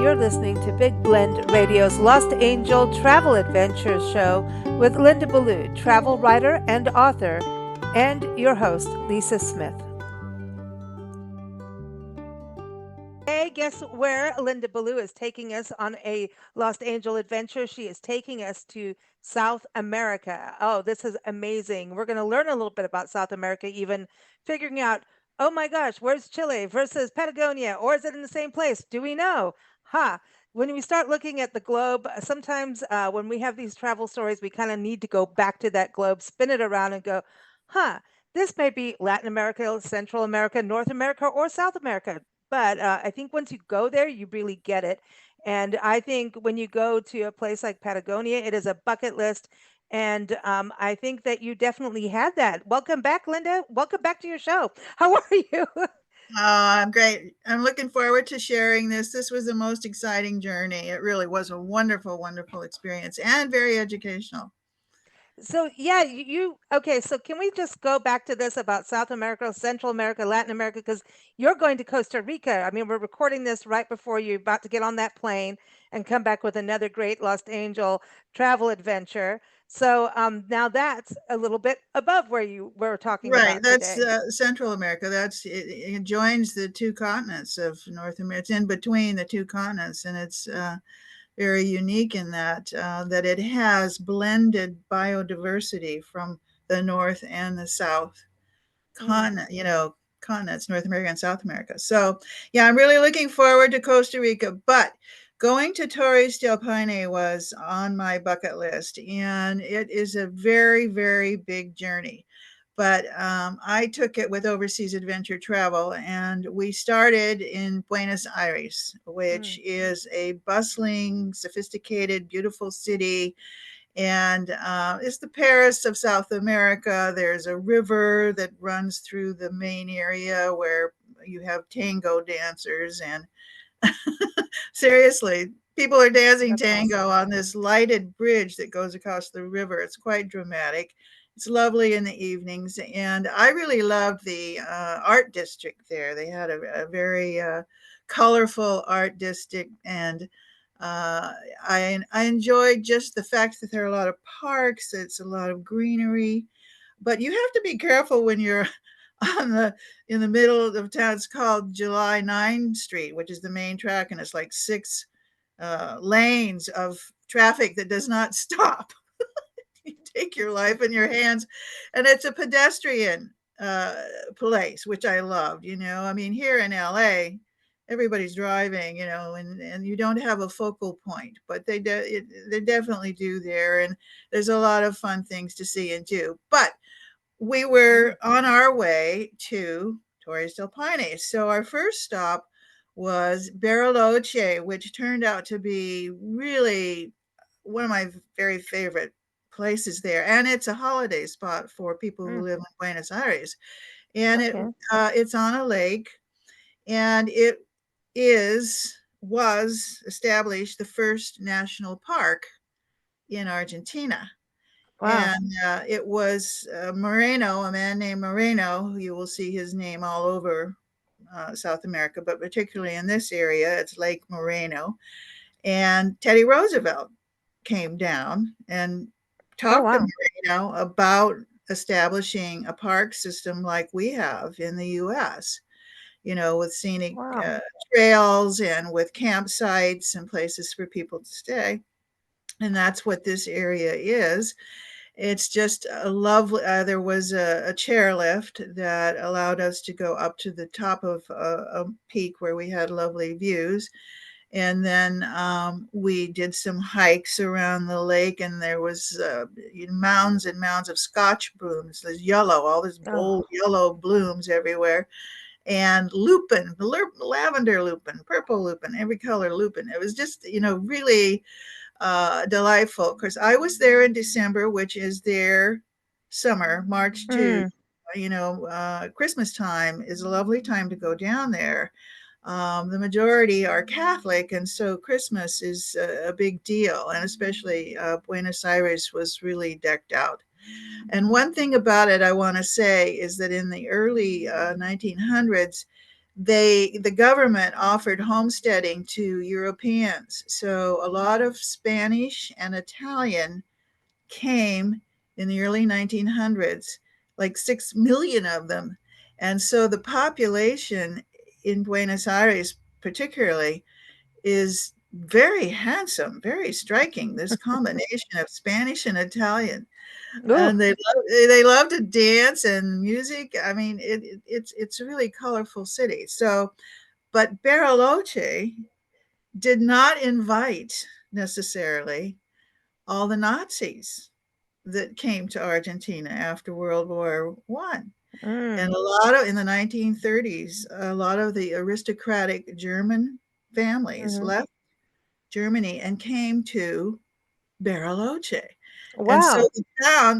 You're listening to Big Blend Radio's Lost Angel Travel Adventures show with Linda Ballou, travel writer and author, and your host, Lisa Smith. Hey, guess where Linda Ballou is taking us on a Lost Angel adventure? She is taking us to South America. Oh, this is amazing. We're going to learn a little bit about South America, even figuring out, oh my gosh, where's Chile versus Patagonia? Or is it in the same place? Do we know? Huh. When we start looking at the globe, sometimes when we have these travel stories, we kind of need to go back to that globe, spin it around, and go, huh, this may be Latin America, Central America, North America, or South America. But I think once you go there, you really get it. And I think when you go to a place like Patagonia, it is a bucket list. And I think that you definitely had that. Welcome back, Linda. Welcome back to your show. How are you? I'm great. I'm looking forward to sharing this. This was the most exciting journey. It really was a wonderful, wonderful experience and very educational. So yeah, okay, so can we just go back to this about South America, Central America, Latin America? Because you're going to Costa Rica. I mean, we're recording this right before you're about to get on that plane and come back with another great Lost Angel travel adventure. So now that's a little bit above where you were talking Right. about That's today. Central America. It joins the two continents of North America. It's in between the two continents, and it's very unique in that it has blended biodiversity from the North and the South Mm. continents, North America and South America. So, yeah, I'm really looking forward to Costa Rica, but going to Torres del Paine was on my bucket list, and it is a very, very big journey. But I took it with Overseas Adventure Travel, and we started in Buenos Aires, which Mm. is a bustling, sophisticated, beautiful city, and it's the Paris of South America. There's a river that runs through the main area where you have tango dancers, and seriously, people are dancing That's tango awesome. on this lighted bridge that goes across the river. It's quite dramatic. It's lovely in the evenings, and I really loved the art district there. They had a very colorful art district, and uh, I enjoyed just the fact that there are a lot of parks. It's a lot of greenery, but you have to be careful when you're on the in the middle of town. It's called July 9 Street, which is the main track, and it's like six lanes of traffic that does not stop. You take your life in your hands, and it's a pedestrian uh, place, which I loved. I mean, here in LA, everybody's driving, and you don't have a focal point, but they definitely do there, and there's a lot of fun things to see and do. But we Mm. were on our way to Torres del Paine. So our first stop was Bariloche, which turned out to be really one of my very favorite places there. And it's a holiday spot for people who Mm. live in Buenos Aires. And Okay. it's on a lake, and it was established the first national park in Argentina. Wow. And it was Moreno, a man named Moreno. You will see his name all over South America, but particularly in this area, it's Lake Moreno. And Teddy Roosevelt came down and Oh, talked to wow. Moreno about establishing a park system like we have in the US, with scenic Wow. trails and with campsites and places for people to stay. And that's what this area is. It's just a lovely. There was a chairlift that allowed us to go up to the top of a peak where we had lovely views, and then we did some hikes around the lake, and there was mounds and mounds of Scotch blooms. There's yellow, all this Oh, bold yellow blooms everywhere, and lupin, lavender lupin, purple lupin, every color lupin. It was just really delightful. Of course, I was there in December, which is their summer, March to mm. Christmas time is a lovely time to go down there. The majority are Catholic, and so Christmas is a big deal, and especially Buenos Aires was really decked out. And one thing about it I want to say is that in the early 1900s, the government offered homesteading to Europeans. So a lot of Spanish and Italian came in the early 1900s, like 6 million of them. And so the population in Buenos Aires, particularly, is very handsome, very striking. This combination of Spanish and Italian, Ooh. and they love to dance and music. I mean, it's a really colorful city. So, but Bariloche did not invite necessarily all the Nazis that came to Argentina after World War One. And Mm. a lot of in the 1930s, a lot of the aristocratic German families Mhm. left Germany and came to Bariloche. And Wow.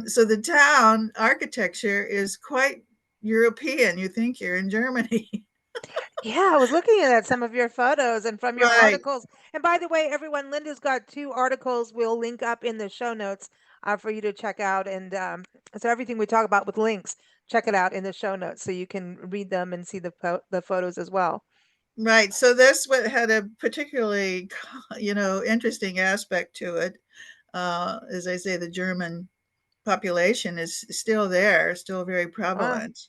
so the town architecture is quite European. You think you're in Germany. Yeah, I was looking at some of your photos and from your Right. articles. And by the way, everyone, Linda's got two articles we'll link up in the show notes for you to check out. And so everything we talk about with links, check it out in the show notes so you can read them and see the photos as well. Right. So this had a particularly, interesting aspect to it. As I say, the German population is still there, still very Wow. prevalent.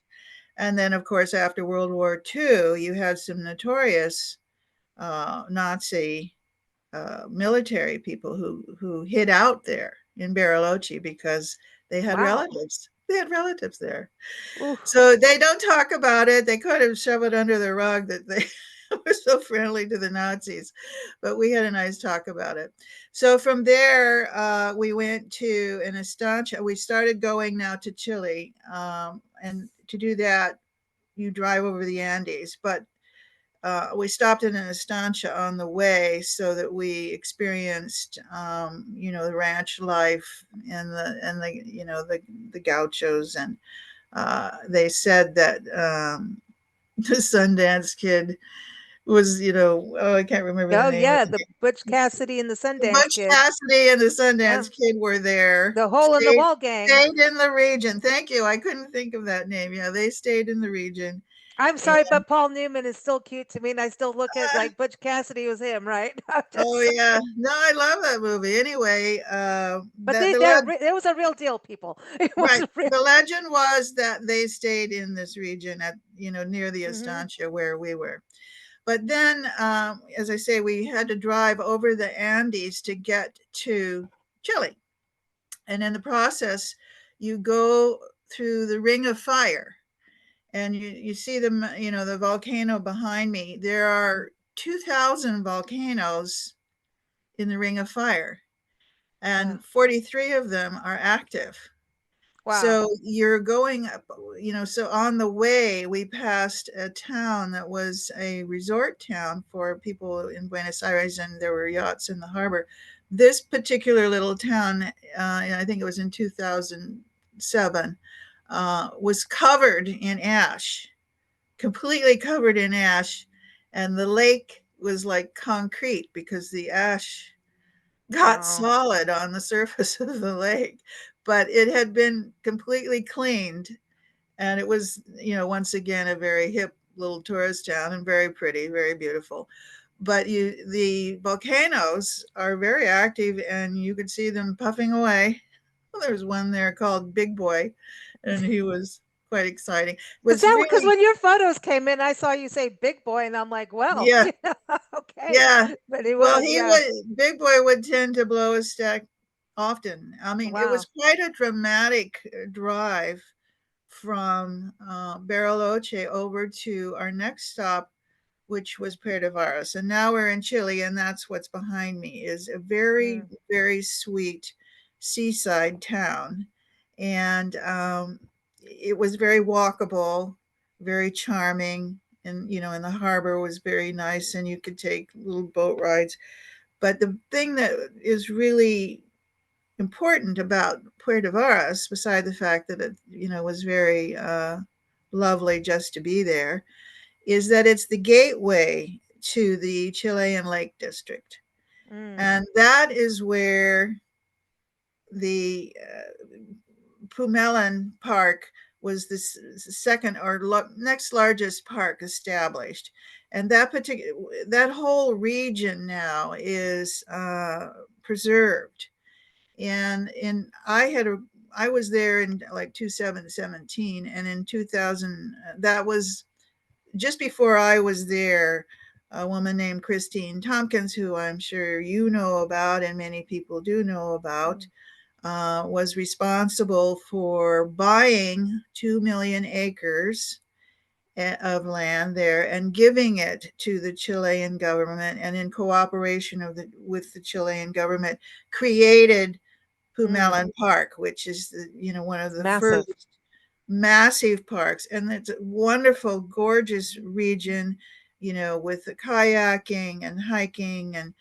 And then, of course, after World War II, you had some notorious Nazi military people who hid out there in Bariloche because they had Wow. relatives. They had relatives there. Ooh. So they don't talk about it. They kind of shove it under the rug that they were so friendly to the Nazis. But we had a nice talk about it. So from there, we went to an estancia. We started going now to Chile. And to do that, you drive over the Andes. But we stopped in an estancia on the way so that we experienced, the ranch life and the gauchos, and they said that the Sundance Kid was, oh, I can't remember the Oh, name of yeah. the The Butch Cassidy and the Sundance Butch Kid. Cassidy and the Yeah. Sundance Kid were there. The Hole in the Stayed Wall gang. stayed in the region. Thank you. I couldn't think of that name. Yeah, they stayed in the region. I'm And sorry, but Paul Newman is still cute to me, and I still look at like Butch Cassidy was him, right? I'm oh just, yeah, no, I love that movie. Anyway, but that it was a real deal, people. It was right. a real. The legend was that they stayed in this region at near the Hmm. estancia where we were. But then, as I say, we had to drive over the Andes to get to Chile, and in the process, you go through the Ring of Fire, and you see the volcano behind me. There are 2,000 volcanoes in the Ring of Fire, Yeah. and 43 of them are active. Wow. So you're going up, so on the way, we passed a town that was a resort town for people in Buenos Aires, and there were yachts in the harbor. This particular little town, I think it was in 2007, was covered in ash, completely covered in ash. And the lake was like concrete because the ash got Wow. solid on the surface of the lake, but it had been completely cleaned. And it was, once again, a very hip little tourist town and very pretty, very beautiful. But the volcanoes are very active, and you could see them puffing away. Well, there's one there called Big Boy, and he was quite exciting. It Is was that because really, when your photos came in, I saw you say big boy, and I'm like, well, yeah, okay. yeah. But it Well, was, he yeah. would Big Boy would tend to blow his stack often. I mean, it was Wow. quite a dramatic drive from Bariloche over to our next stop, which was Puerto Varas. And now we're in Chile, and that's what's behind me is a very, Mm, very sweet seaside town. And it was very walkable, very charming. And, and the harbor was very nice, and you could take little boat rides. But the thing that is really important about Puerto Varas, beside the fact that it, was very lovely just to be there, is that it's the gateway to the Chilean Lake District. mm. And that is where the Pumellan Park was this second or next largest park established, and that whole region now is preserved. And I was there in like 2017, and in 2000, that was just before I was there. A woman named Christine Tompkins, who I'm sure you know about and many people do know about, Mm. was responsible for buying 2 million acres of land there and giving it to the Chilean government, and in cooperation with the Chilean government, created Mm. Pumalan Park, which is one of It's the massive. first massive parks, and it's a wonderful, gorgeous region, with the kayaking and hiking and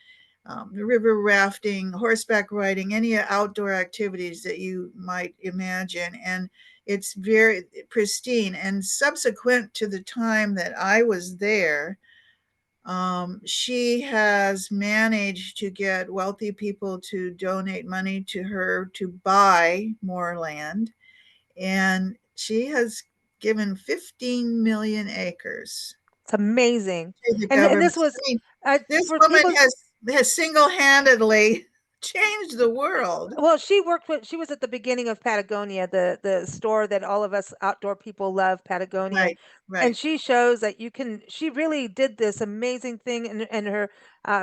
the river rafting, horseback riding, any outdoor activities that you might imagine. And it's very pristine. And subsequent to the time that I was there, she has managed to get wealthy people to donate money to her to buy more land. And she has given 15 million acres It's amazing. to the And government. this was I mean, this for woman people. has single-handedly changed the world. Well, she was at the beginning of Patagonia, the store that all of us outdoor people love, Patagonia. Right, And right, she shows that she really did this amazing thing, and her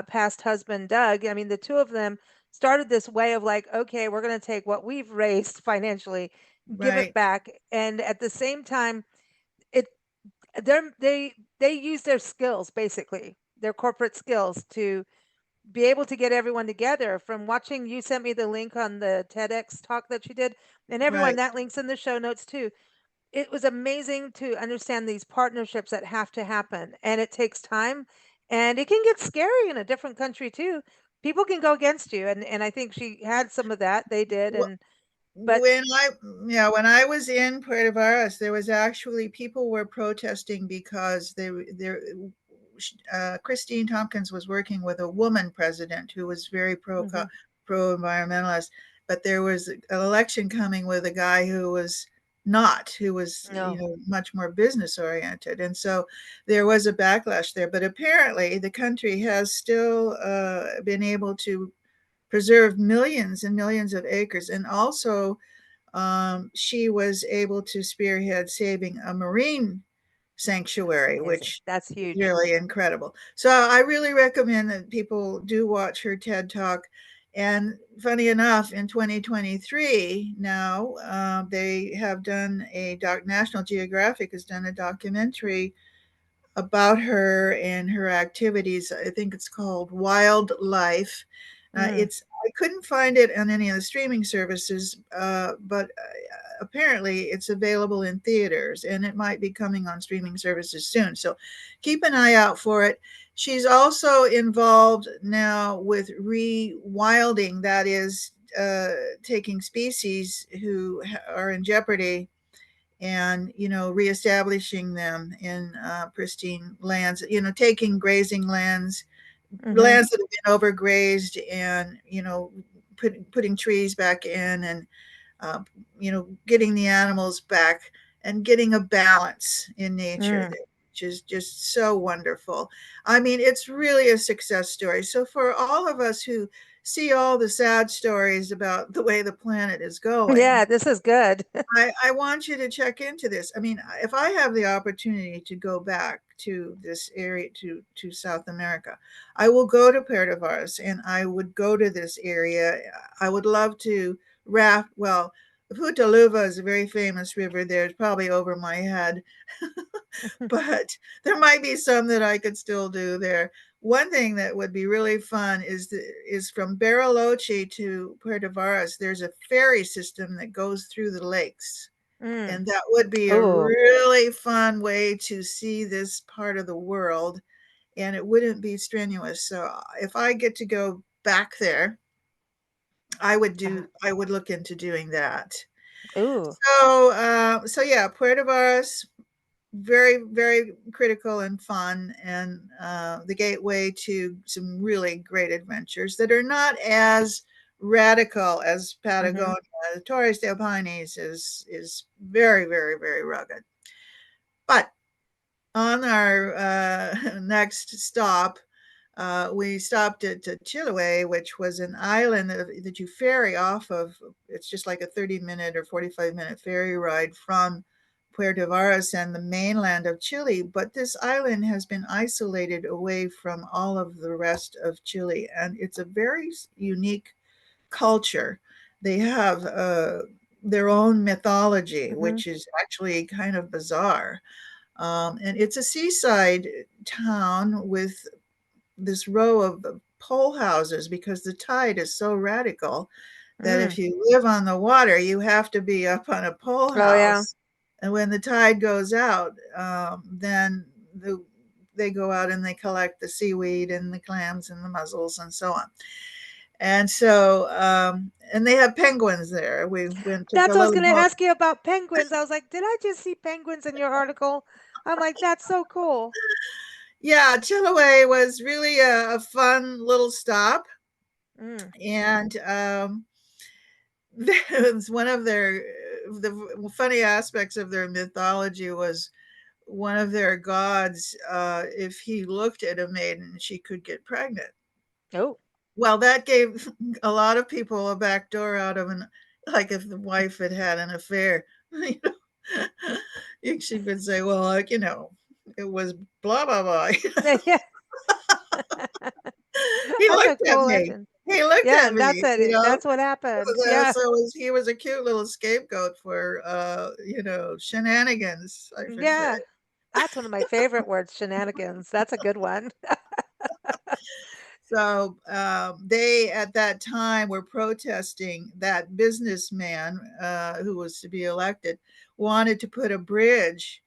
past husband, Doug. I mean, the two of them started this way of like, okay, we're going to take what we've raised financially, give it right, back. And at the same time, it they use their skills, basically, their corporate skills, to be able to get everyone together. From watching, you sent me the link on the TEDx talk that you did, and everyone, right. that link's in the show notes too. It was amazing to understand these partnerships that have to happen, and it takes time, and it can get scary in a different country too. People can go against you, and I think she had some of that. They did, Wh- and but When I, yeah, when I was in Puerto Varas, there was actually people were protesting because Christine Tompkins was working with a woman president who was very mhm, pro environmentalist, but there was an election coming with a guy who was not, who was no, much more business oriented, and so there was a backlash there. But apparently, the country has still been able to preserve millions and millions of acres, and also she was able to spearhead saving a marine sanctuary, amazing. which That's is huge. really incredible. So I really recommend that people do watch her TED Talk. And funny enough, in 2023, now they have done National Geographic has done a documentary about her and her activities. I think it's called Wildlife. Mm, It's I couldn't find it on any of the streaming services, but apparently it's available in theaters, and it might be coming on streaming services soon. So keep an eye out for it. She's also involved now with rewilding, that is, taking species who are in jeopardy and reestablishing them in pristine lands, taking grazing mhm, lands that have been overgrazed, and putting trees back in, and uh, getting the animals back and getting a balance in nature mm. there, which is just so wonderful. I mean, it's really a success story. So for all of us who see all the sad stories about the way the planet is going, Yeah, this is good. I want you to check into this. I mean, if I have the opportunity to go back to this area, to South America, I will go to Puerto Varas, and I would go to this area. I would love to raft. Well, the Putaluva is a very famous river there. It's probably over my head, but there might be some that I could still do there. One thing that would be really fun is from Bariloche to Puerto Varas. There's a ferry system that goes through the lakes, Mm. and that would be a Oh, really fun way to see this part of the world, and it wouldn't be strenuous. So if I get to go back there, I would look into doing that. ooh, So yeah, Puerto Varas, very, very critical and fun, and the gateway to some really great adventures that are not as radical as Mhm. Patagonia. The Torres del Paine is very, very, very rugged. But on our next stop, we stopped at Chiloé, which was an island that you ferry off of. It's just like a 30-minute or 45-minute ferry ride from Puerto Varas and the mainland of Chile. But this island has been isolated away from all of the rest of Chile, and it's a very unique culture. They have their own mythology, Mhm. which is actually kind of bizarre. And it's a seaside town with this row of pole houses because the tide is so radical that if Mm. you live on the water, you have to be up on a pole Oh yeah. house. And when the tide goes out, then they go out and they collect the seaweed and the clams and the mussels and so on. And so, and they have penguins there. We went to That's a what I was little going to boat. ask you about penguins. I was like, did I just see penguins in your article? I'm like, that's so cool. Yeah, Chiloé was really a fun little stop. Mm. And it's one of their the funny aspects of their mythology was one of their gods, if he looked at a maiden, she could get pregnant. Oh. Well, that gave a lot of people a back door out of an like if the wife had had an affair, you know, she could say, well, like, it was blah blah blah. Yeah. He That's a looked at cool me. legend. He looked Yeah, at and me, that's it. That's what happened. Yeah. So he was a cute little scapegoat for shenanigans, I should say. Yeah. That's one of my favorite words, shenanigans. That's a good one. So they at that time were protesting that businessman who was to be elected wanted to put a bridge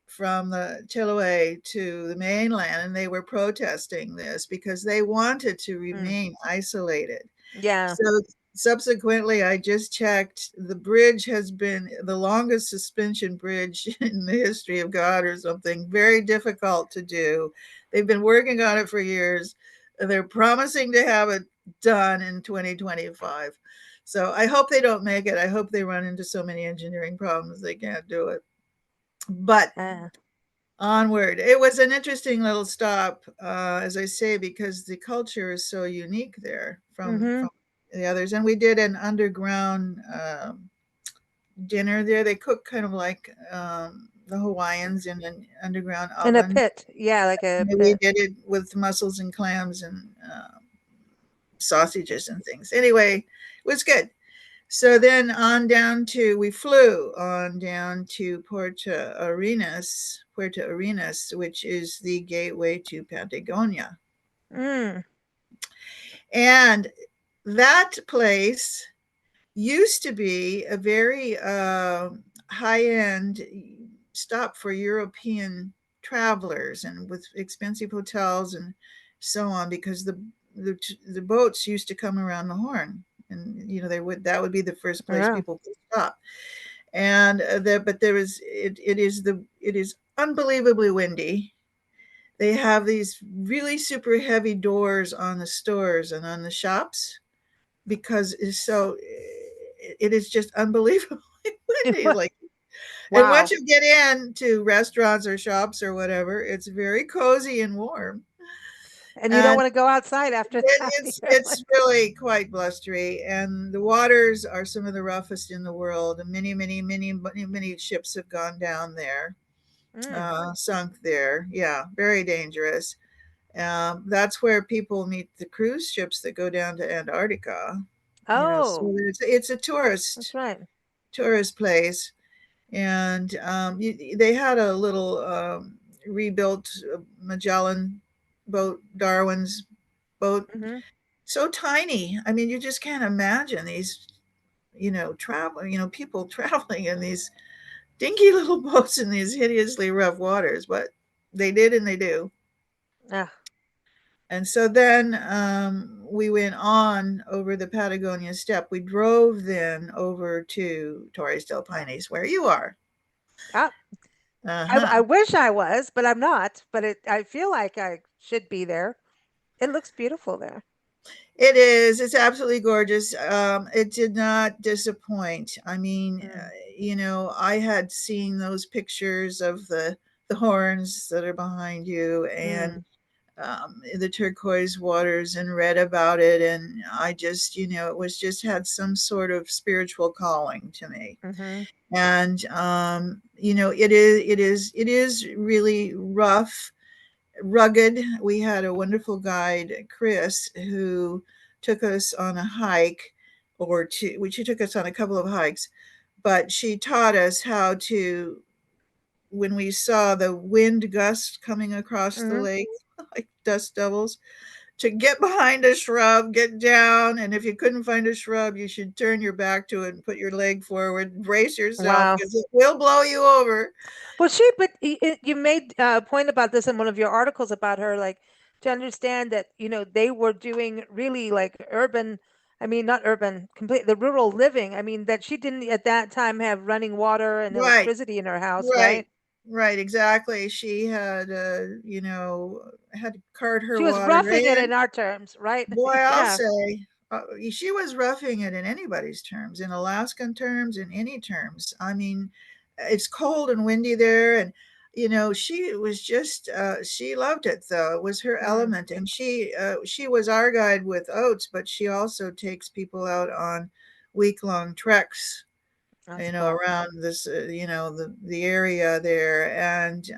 from the Chiloé to the mainland, and they were protesting this because they wanted to Mm. remain isolated. Yeah. So subsequently, I just checked. The bridge has been the longest suspension bridge in the history of God, or something. Very difficult to do. They've been working on it for years. They're promising to have it done in 2025. So I hope they don't make it. I hope they run into so many engineering problems they can't do it. But Uh, onward. It was an interesting little stop, as I say, because the culture is so unique there mhm. from the others. And we did an underground dinner there. They cook kind of like the Hawaiians in an underground In a oven. pit. Yeah, like a And we pit. did it with mussels and clams and sausages and things. Anyway, it was good. So then we flew on down to Puerto Arenas, which is the gateway to Patagonia. Mm. And that place used to be a very high end stop for European travelers and with expensive hotels and so on because the boats used to come around the Horn, and that would be the first place Yeah. people could stop. And but there is it is unbelievably windy. They have these really super heavy doors on the stores and on the shops because it is just unbelievably windy. Like, and once Wow. you get into restaurants or shops or whatever, it's very cozy and warm. And you don't And want to go outside after that. You're like, it's really quite blustery, and the waters are some of the roughest in the world. And many ships have gone down there, mm. sunk there. Yeah, very dangerous. That's where people meet the cruise ships that go down to Antarctica. So Oh, it's a that's right. tourist place, and they had a little rebuilt Magellan boat, Darwin's boat, Mhm. so tiny. I mean, you just can't imagine these, people traveling in these dinky little boats in these hideously rough waters, but they did and they do. Ah, And so then we went on over the Patagonia steppe. We drove then over to Torres del Paine, where you are. ah. Uh I huh. wish I was, but I'm not. But I feel like I should be there. It looks beautiful there. It is. It's absolutely gorgeous. It did not disappoint. I mean, Mm, I had seen those pictures of the horns that are behind you, and mm, the turquoise waters, and read about it, and I just, it was just had some sort of spiritual calling to me. mm-hmm, And it is really rough, rugged. We had a wonderful guide, Chris, who took us on a hike or two. She took us on a couple of hikes, but she taught us how to, when we saw the wind gusts coming across the mm-hmm. lake, like dust devils, to get behind a shrub, get down, and if you couldn't find a shrub, you should turn your back to it and put your leg forward, brace yourself Wow. because it will blow you over. Well, but you made a point about this in one of your articles about her, like to understand that, they were doing really like urban, I mean, not urban, complete the rural living. I mean, that she didn't at that time have running water and Right, electricity in her house, right, right? right, exactly. She had, had to cart her She was water roughing it in. in our terms, right? Boy, I'll Yeah. say, she was roughing it in anybody's terms, in Alaskan terms, in any terms. I mean, it's cold and windy there, and she was just, she loved it though. It was her Mm, element, and she was our guide with Oates, but she also takes people out on week-long treks, that's cool. around this, the area there, and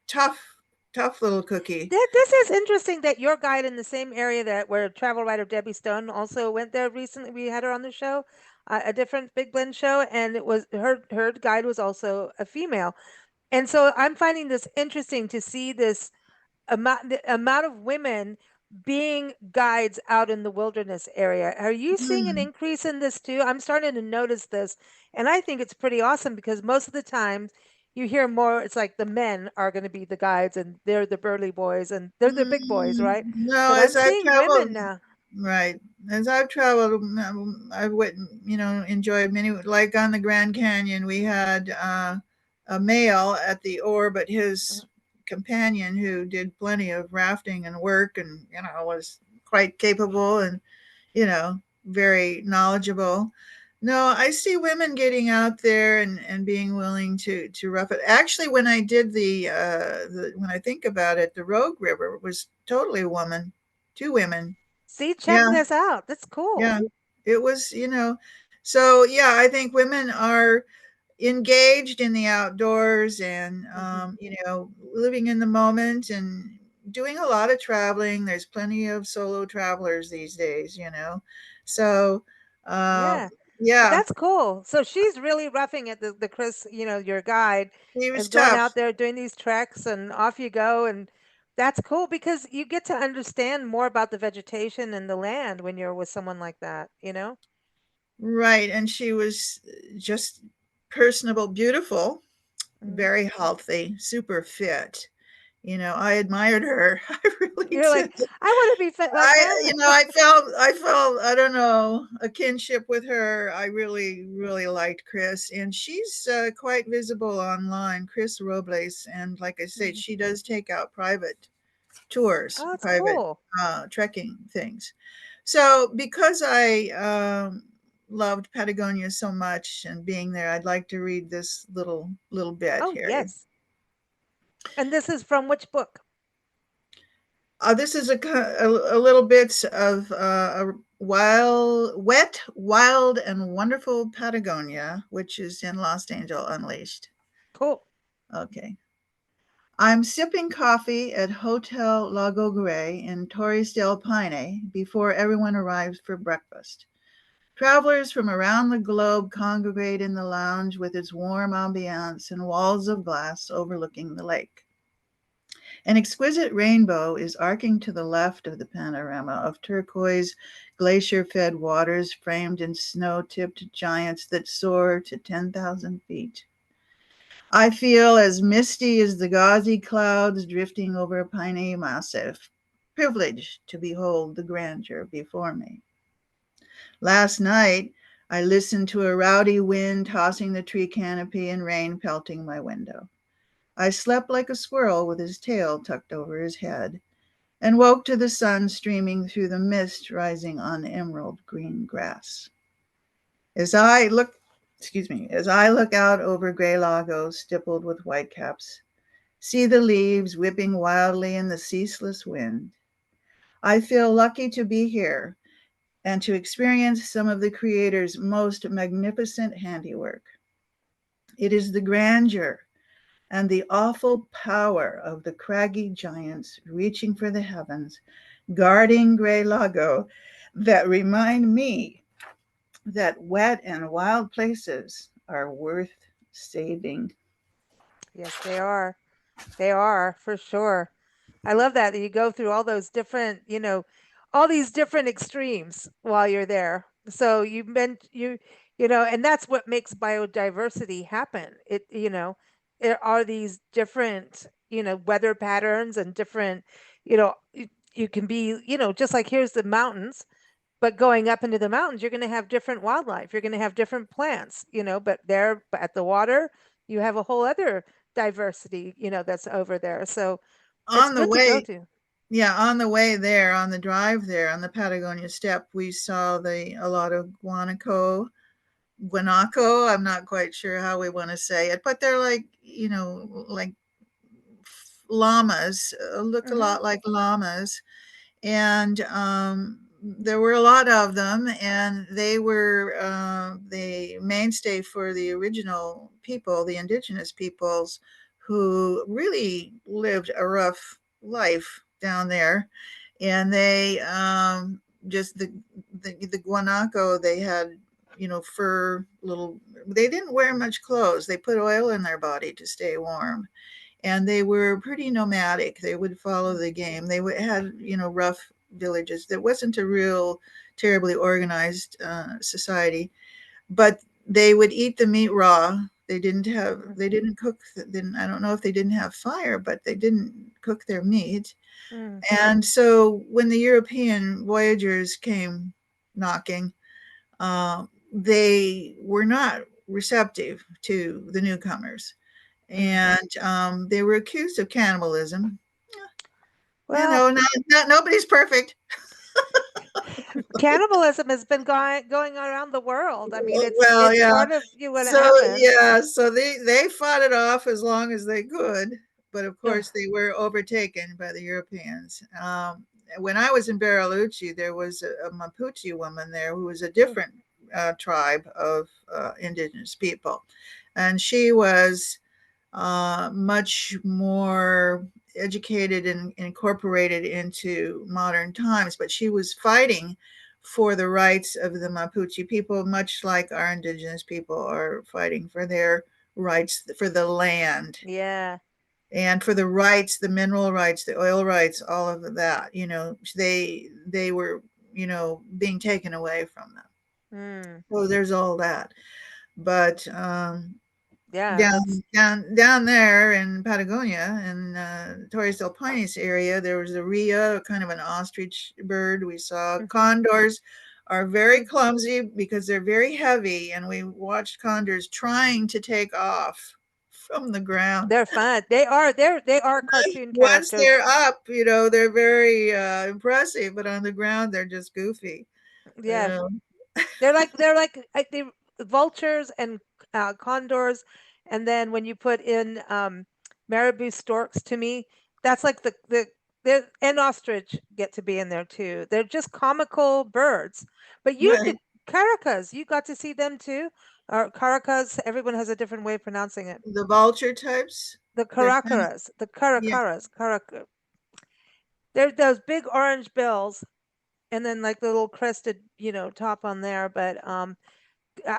tough, tough little cookie. This is interesting that your guide in the same area that where travel writer Debbie Stone also went there recently. We had her on the show, a different Big Blend show, and it was her guide was also a female. And so I'm finding this interesting to see this the amount of women being guides out in the wilderness area. Are you seeing an Mm. increase in this too? I'm starting to notice this, and I think it's pretty awesome because most of the time you hear more, it's like the men are going to be the guides and they're the burly boys and they're the big boys, Mm, right? no, But I'm as I've seeing traveled, women now. right, as I've traveled, I've enjoyed many. Like on the Grand Canyon, we had a male at the oar, but Mhm. his companion, who did plenty of rafting and work, and was quite capable, and you know very knowledgeable. No, I see women getting out there and being willing to rough it. Actually, when I did when I think about it, the Rogue River was totally a woman, two women. See, check Yeah, this out. That's cool. yeah. It was, so yeah, I think women are engaged in the outdoors, and Hmm. living in the moment, and doing a lot of traveling. There's plenty of solo travelers these days, so um, Yeah. But yeah, that's cool. So she's really roughing it, the Chris, your guide, he was is going tough. out there doing these treks and off you go. And that's cool because you get to understand more about the vegetation and the land when you're with someone like that? Right, and she was just personable, beautiful, Mhm. very healthy, super fit. I admired her. I really You're did. like, I want to be fit like I, them. I felt, I don't know, a kinship with her. I really, really liked Chris, and she's quite visible online, Chris Robles. And like I said, Mhm. she does take out private tours, Oh, it's private cool. trekking things. So because I loved Patagonia so much and being there, I'd like to read this little bit Oh, here. yes. And this is from which book? This is a little bit of a wild, and wonderful Patagonia, which is in Los Angeles Unleashed. Cool. Okay. I'm sipping coffee at Hotel Lago Grey in Torres del Paine before everyone arrives for breakfast. Travelers from around the globe congregate in the lounge with its warm ambiance and walls of glass overlooking the lake. An exquisite rainbow is arcing to the left of the panorama of turquoise, glacier fed waters framed in snow tipped giants that soar to 10,000 feet. I feel as misty as the gauzy clouds drifting over Piney Massif, privileged to behold the grandeur before me. Last night, I listened to a rowdy wind tossing the tree canopy and rain pelting my window. I slept like a squirrel with his tail tucked over his head. and woke to the sun streaming through the mist rising on emerald green grass. As I look, as I look out over gray lagos stippled with whitecaps, see the leaves whipping wildly in the ceaseless wind, I feel lucky to be here and to experience some of the Creator's most magnificent handiwork. It is the grandeur and the awful power of the craggy giants reaching for the heavens, guarding Grey Lago, that remind me that wet and wild places are worth saving. Yes, they are. They are for sure. I love that you go through all those different, all these different extremes while you're there. So and that's what makes biodiversity happen. There are these different, weather patterns and different, you can be, just like here's the mountains, but going up into the mountains, you're going to have different wildlife. You're going to have different plants, but there at the water, you have a whole other diversity, that's over there. So it's On the good to go way, to. yeah, on the way there, on the drive there, on the Patagonia steppe, we saw a lot of guanaco. I'm not quite sure how we want to say it, but they're like, like llamas, look a Hmm. lot like llamas. And there were a lot of them, and they were the mainstay for the original people, the indigenous peoples, who really lived a rough life down there. And they just the guanaco, they had fur little. They didn't wear much clothes. They put oil in their body to stay warm, and they were pretty nomadic. They would follow the game. They had rough villages. There wasn't a real terribly organized society, but they would eat the meat raw. They didn't cook. Didn't I don't know if they didn't have fire, but they didn't cook their meat. Mm-hmm. And so when the European voyagers came knocking, they were not receptive to the newcomers, Mm. and they were accused of cannibalism. Well, Not nobody's perfect. cannibalism has been going around the world. I mean, Well, it's yeah. part of what So happens. yeah, so they fought it off as long as they could, but of Ugh. course they were overtaken by the Europeans. When I was in Bariloche, there was a Mapuche woman there who was a Mm. different tribe of indigenous people, and she was much more educated and incorporated into modern times, but she was fighting for the rights of the Mapuche people, much like our indigenous people are fighting for their rights, for the land Yeah. and for the rights, the mineral rights, the oil rights, all of that. They were being taken away from them. Mm. So there's all that, but Yeah, that's down there in Patagonia, in Torres del Paine's area, there was a rhea, kind of an ostrich bird. We saw mhm. condors are very Mm. clumsy because they're very heavy, and we watched condors trying to take off from the ground. They're fun. They are cartoon Once characters. they're up, they're very impressive, but on the ground, they're just goofy. You Yeah. know, They're like they vultures and condors, and then when you put in marabou storks, to me, that's like the and ostrich get to be in there too. They're just comical birds. But you right? did caracas. You got to see them too. Or caracas. Everyone has a different way of pronouncing it. The vulture types. The They're kind of caracaras. The yeah. caracaras. Caraca. They're those big orange bills, and then like the little crested, top on there. But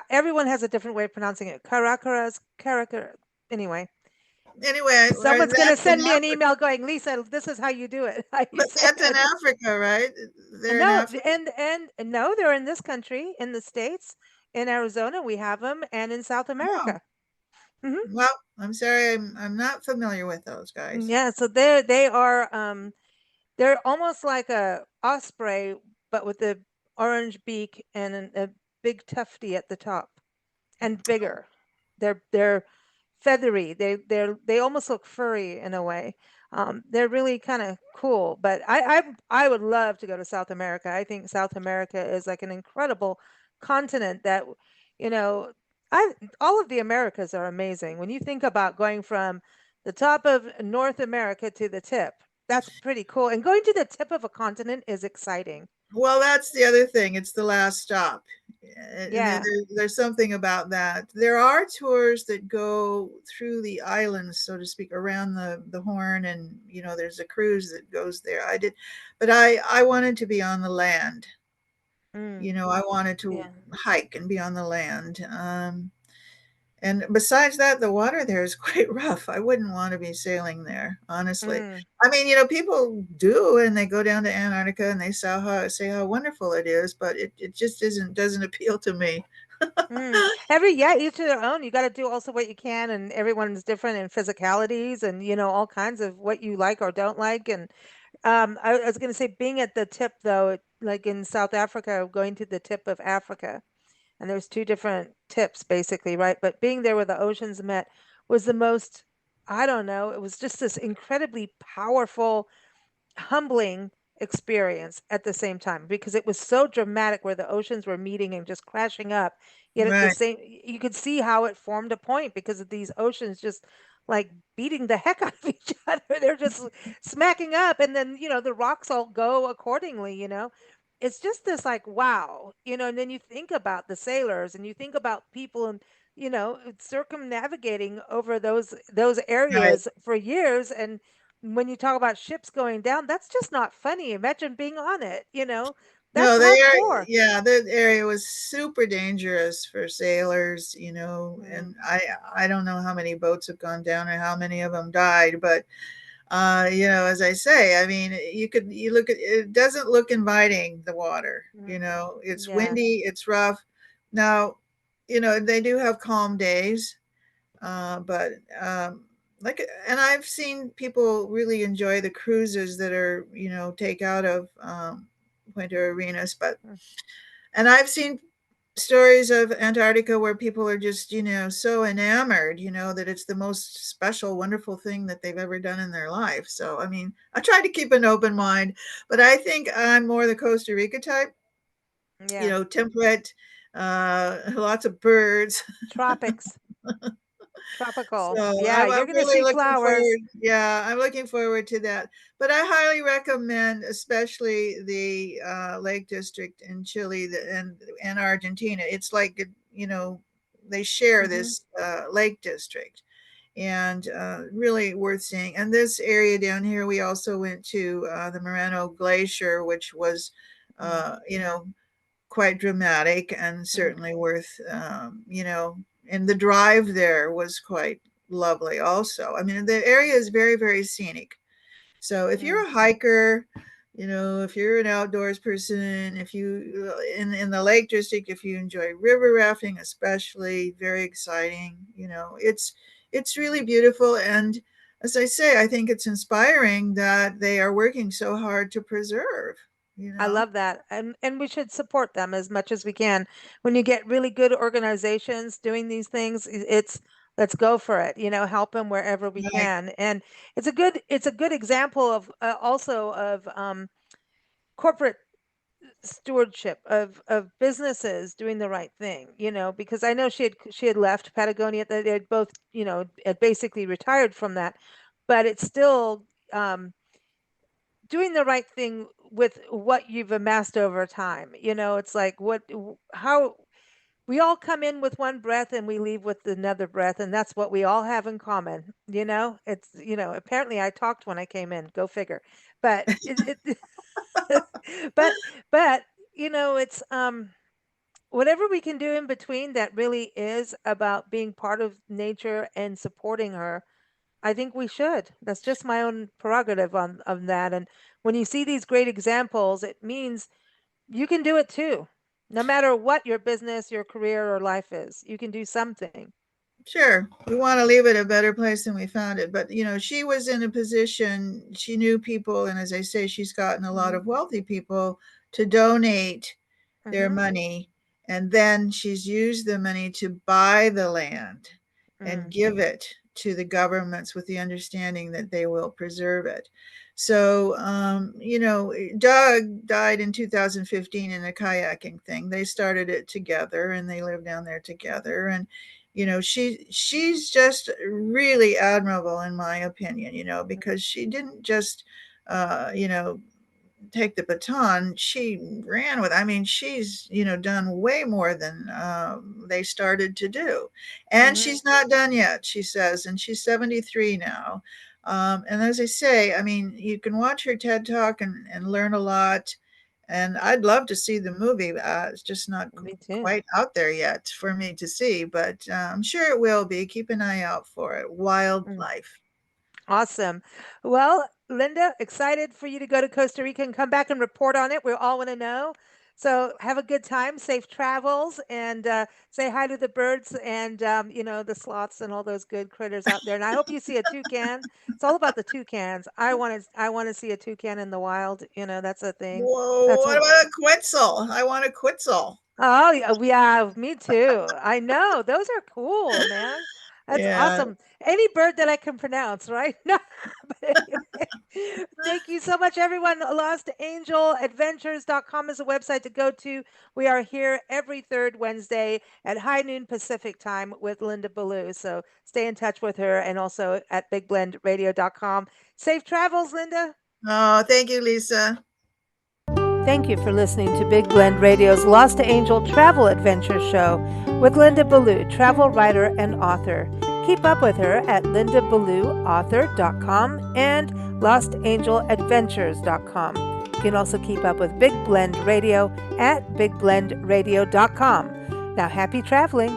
everyone has a different way of pronouncing it. Caracaras, caracara. Anyway, Anyway, someone's going to that's in send me an Africa. email going, Lisa, this is how you do it. How you But say that's in it. Africa, right? They're in No, Africa? and no, they're in this country, in the States, in Arizona, we have them, and in South No. America. Hmm. Well, I'm sorry, I'm not familiar with those guys. Yeah, so they're almost like a osprey, but with a orange beak and a big tufty at the top and bigger. They're feathery. They almost look furry in a way. They're really kind of cool. But I would love to go to South America. I think South America is like an incredible continent that, you know, I all of the Americas are amazing. When you think about going from the top of North America to the tip, that's pretty cool. And going to the tip of a continent is exciting. Well, that's the other thing. It's the last stop. And Yeah. there's something about that. There are tours that go through the islands, so to speak, around the Horn, and there's a cruise that goes there. I did, but I wanted to be on the land. Mm, I wanted to yeah. hike and be on the land. And besides that, the water there is quite rough. I wouldn't want to be sailing there, honestly. Mm, I mean, people do, and they go down to Antarctica and they say how wonderful it is, but it just doesn't appeal to me. mm. Yeah, each to their own. You got to do also what you can, and everyone's different in physicalities and, all kinds of what you like or don't like. And I was going to say, being at the tip though, like in South Africa, going to the tip of Africa, and there's two different tips basically, right? But being there where the oceans met was the most, I don't know, it was just this incredibly powerful, humbling experience at the same time because it was so dramatic where the oceans were meeting and just crashing up. Yet at the Right. same, you could see how it formed a point because of these oceans just like beating the heck out of each other. They're just smacking up, and then the rocks all go accordingly. It's just this like wow, and then you think about the sailors and you think about people and circumnavigating over those Right. areas for years. And when you talk about ships going down, that's just not funny. Imagine being on it. That's No, they are. hardcore. Yeah, that area was super dangerous for sailors. Mm, And I don't know how many boats have gone down or how many of them died, but as I say, I mean, you look at it, doesn't look inviting, the water. mm, It's yeah. windy, it's rough. Now, they do have calm days, but like, and I've seen people really enjoy the cruises that are, take out of winter arenas, but Mm, and I've seen stories of Antarctica where people are just, so enamored, that it's the most special, wonderful thing that they've ever done in their life. So, I mean, I try to keep an open mind, but I think I'm more the Costa Rica type, yeah. temperate, lots of birds. Tropics. Tropical. So Yeah, I'm you're gonna really see looking flowers. forward. Yeah, I'm looking forward to that. But I highly recommend, especially the Lake District in Chile and Argentina. It's like they share Mm-hmm. this Lake District, and really worth seeing. And this area down here, we also went to the Moreno Glacier, which was, Mm, quite dramatic and mm, certainly worth, and the drive there was quite lovely also. I mean, the area is very, very scenic. So if mm. you're a hiker, if you're an outdoors person, if you in the Lake District, if you enjoy river rafting, especially, very exciting. It's really beautiful, and as I say, I think it's inspiring that they are working so hard to preserve. You I know, love that. And we should support them as much as we can. When you get really good organizations doing these things, it's let's go for it. Help them wherever we right? can. And it's a good example of also of corporate stewardship of businesses doing the right thing. Because I know she had left Patagonia. They had both had basically retired from that, but it's still doing the right thing with what you've amassed over time. It's like how we all come in with one breath and we leave with another breath, and that's what we all have in common. It's apparently I talked when I came in. Go figure. But but but it's whatever we can do in between that really is about being part of nature and supporting her. I think we should. That's just my own prerogative on that. And when you see these great examples, it means you can do it too. No matter what your business, your career, or life is, you can do something. Sure, we want to leave it a better place than we found it. But she was in a position. She knew people, and as I say, she's gotten a lot Mm-hmm. of wealthy people to donate their Mm-hmm. money, and then she's used the money to buy the land and Mm. give it to the governments with the understanding that they will preserve it. So, Doug died in 2015 in a kayaking thing. They started it together and they live down there together. And, she's just really admirable in my opinion, because she didn't just, uh, you know, take the baton, she ran with. I mean, she's done way more than they started to do, and Mhm. she's not done yet. She says, and she's 73 now. And as I say, I mean, you can watch her TED talk and learn a lot. And I'd love to see the movie. It's just not Me too. quite out there yet for me to see, but I'm sure it will be. Keep an eye out for it. Mm. Wildlife. Awesome. Well, Linda, excited for you to go to Costa Rica and come back and report on it. We all want to know. So have a good time, safe travels, and say hi to the birds and the sloths and all those good critters out there. And I hope you see a toucan. It's all about the toucans. I want to see a toucan in the wild. That's a thing. Whoa, That's what what. about a quetzal? I want a quetzal. Oh, yeah, yeah, me too. I know. Those are cool, man. That's Yeah. awesome. Any bird that I can pronounce, right? No, but anyway, thank you so much, everyone. LostAngelAdventures.com is a website to go to. We are here every third Wednesday at high noon Pacific time with Linda Ballou. So stay in touch with her and also at bigblendradio.com. Safe travels, Linda. Oh, thank you, Lisa. Thank you for listening to Big Blend Radio's Lost Angel Travel Adventure Show with Linda Ballou, travel writer and author. Keep up with her at lindaballauthor.com and lostangeladventures.com. You can also keep up with Big Blend Radio at bigblendradio.com. Now, happy traveling!